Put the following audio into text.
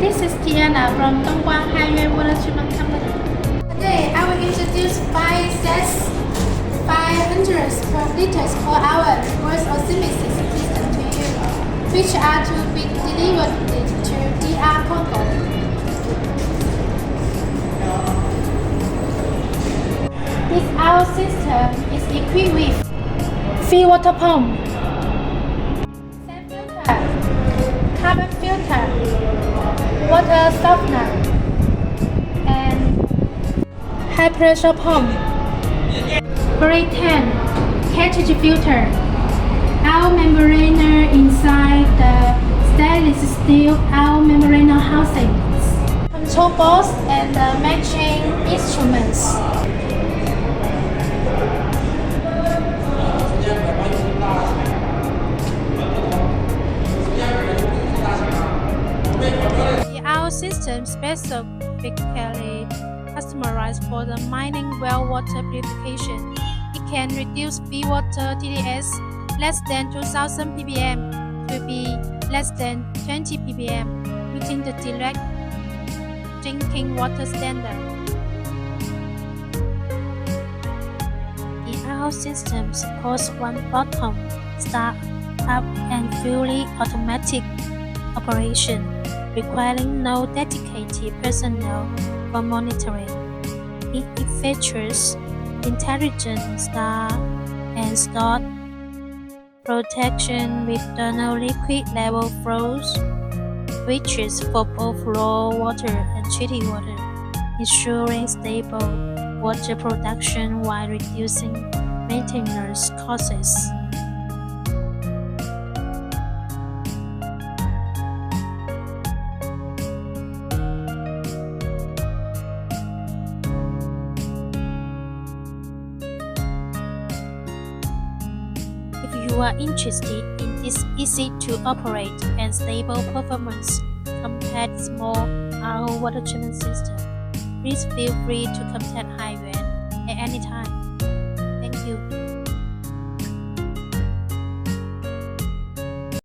This is Tiana from Dongguan Highway Water Treatment Company. Today I will introduce 5 sets 500 per liters per hour reverse osmosis system to you, which are to be delivered to DR Congo. This our system is equipped with free water pump, sand filter, carbon filter, water softener, and high pressure pump, quotation, cartridge filter, our membrane inside the stainless steel our membrane housings, control box and the matching instruments. Our system specifically customized for the mining well water purification. It can reduce B water TDS less than 2000 ppm to be less than 20 ppm within the direct drinking water standard. Our system supports one bottom, start up and fully automatic operation, requiring no dedicated personnel for monitoring. It features intelligent start and stop protection with internal liquid level flows, switches for both raw water and treated water, ensuring stable water production while reducing maintenance costs. If you are interested in this easy-to-operate and stable performance compared with small RO water treatment system, please feel free to contact Highway at any time. Thank you.